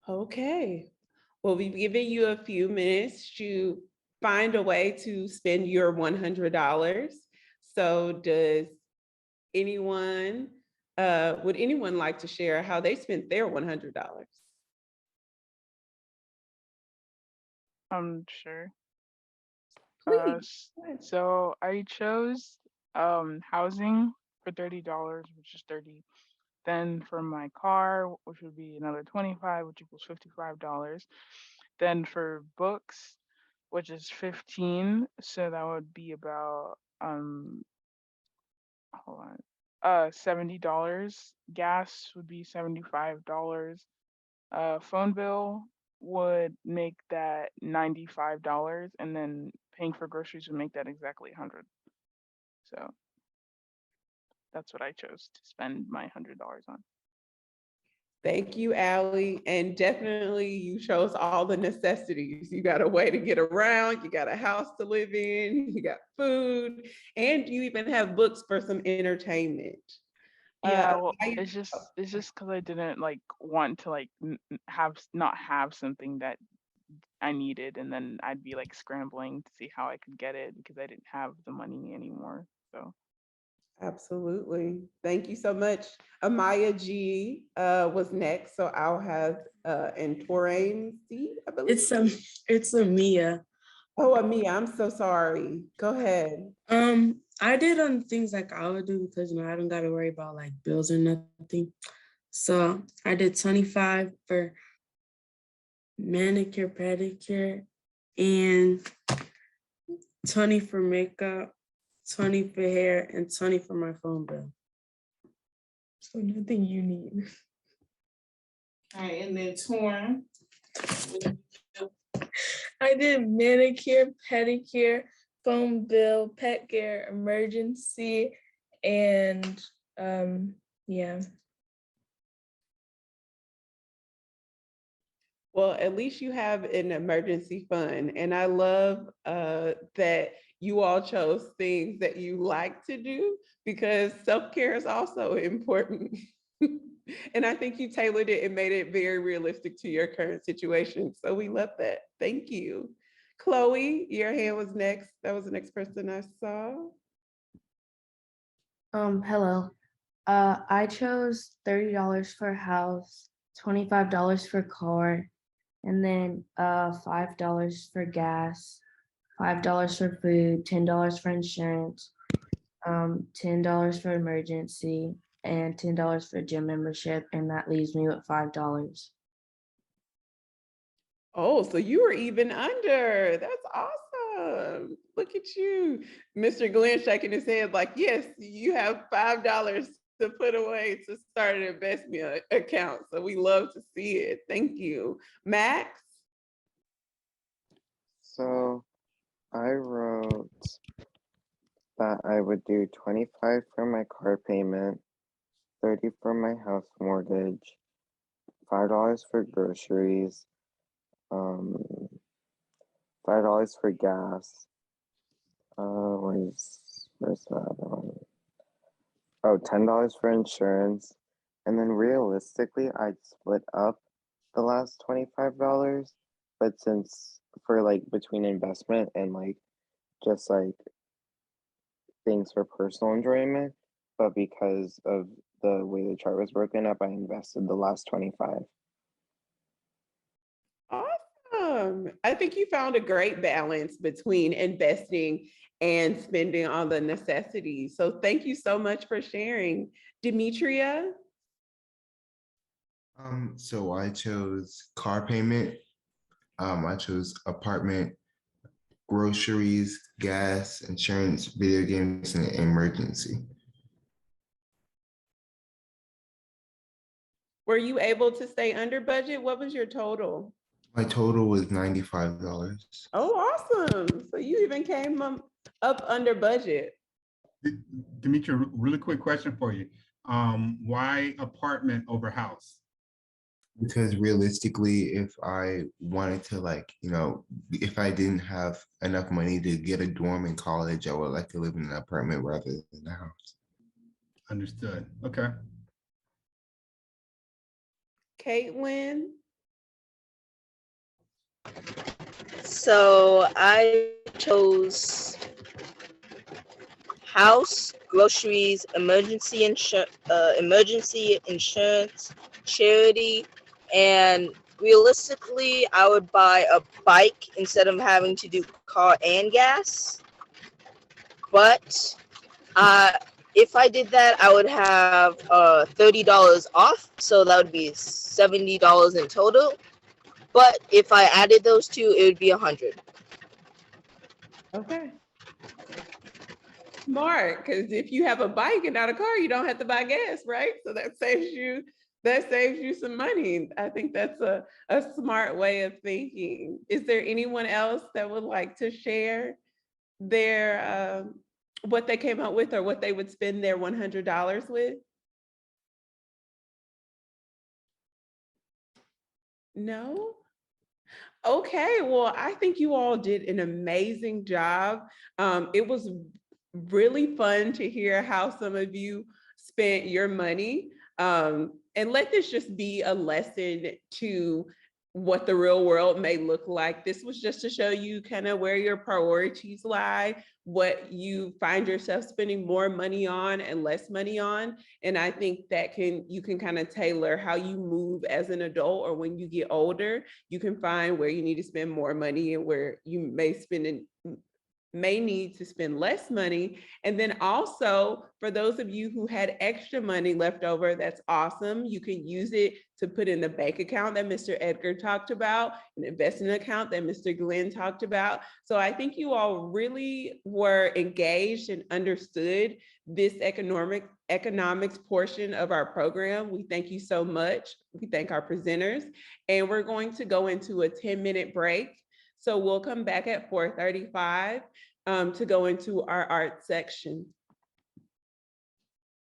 Okay. Well, we've given you a few minutes to find a way to spend your $100. So does anyone, would anyone like to share how they spent their $100? Sure. Please. Go ahead. So I chose housing for $30, which is 30. Then for my car, which would be another 25, which equals $55. Then for books, which is 15, so that would be about hold on. $70. Gas would be $75. Phone bill would make that $95, and then paying for groceries would make that exactly 100. So that's what I chose to spend my $100 on. Thank you, Allie. And definitely you chose all the necessities. You got a way to get around, you got a house to live in, you got food, and you even have books for some entertainment. Yeah, well, I- it's just because I didn't like want to like not have something that I needed, and then I'd be like scrambling to see how I could get it because I didn't have the money anymore. So Absolutely. Thank you so much. Amaya G was next, so I'll have and Torain C, I believe. It's it's a Mia. Oh, Amia, I'm so sorry. Go ahead. I did things like I would do because I don't gotta worry about like bills or nothing. So I did 25 for manicure, pedicure, and 20 for makeup, 20 for hair, and 20 for my phone bill. So nothing you need. All right, and then Torn. I did manicure, pedicure, phone bill, pet care, emergency, and yeah. Well, at least you have an emergency fund. And I love that you all chose things that you like to do because self-care is also important. And I think you tailored it and made it very realistic to your current situation. So we love that. Thank you. Chloe, your hand was next. That was the next person I saw. Hello. I chose $30 for house, $25 for car, and then $5 for gas, $5 for food, $10 for insurance, $10 for emergency, and $10 for gym membership, and that leaves me with $5. Oh, so you were even under. That's awesome. Look at you. Mr. Glenn shaking his head like, yes, you have $5 to put away to start an investment account. So we love to see it. Thank you. Max? So I wrote that I would do 25 for my car payment, 30 for my house mortgage, $5 for groceries, um, $5 for gas. Where's the other one? Oh, $10 for insurance. And then realistically, I'd split up the last $25. But since for like between investment and like just like things for personal enjoyment, but because of the way the chart was broken up, I invested the last 25. Awesome. I think you found a great balance between investing and spending on the necessities. So thank you so much for sharing. Demetria? So I chose car payment. I chose apartment, groceries, gas, insurance, video games, and emergency. Were you able to stay under budget? What was your total? My total was $95. Oh, awesome. So you even came up under budget. Dimitri, really quick question for you. Why apartment over house? Because realistically, if I wanted to like, if I didn't have enough money to get a dorm in college, I would like to live in an apartment rather than a house. Understood. Okay. Caitlin? So I chose house, groceries, emergency insurance, charity, and realistically, I would buy a bike instead of having to do car and gas. But if I did that, I would have $30 off, so that would be $70 in total. But if I added those two, it would be 100. Okay. Smart, because if you have a bike and not a car, you don't have to buy gas, right? So that saves you some money. I think that's a smart way of thinking. Is there anyone else that would like to share their what they came up with or what they would spend their $100 with? No? Okay, well, I think you all did an amazing job. It was really fun to hear how some of you spent your money. And let this just be a lesson to what the real world may look like. This was just to show you kind of where your priorities lie, what you find yourself spending more money on and less money on. And I think that you can kind of tailor how you move as an adult, or when you get older, you can find where you need to spend more money and where you may need to spend less money. And then also, for those of you who had extra money left over, that's awesome. You can use it to put in the bank account that Mr. Edgar talked about, an investing account that Mr. Glenn talked about. So I think you all really were engaged and understood this economics portion of our program. We thank you so much. We thank our presenters, and we're going to go into a 10-minute break. So we'll come back at 4:35 to go into our art section.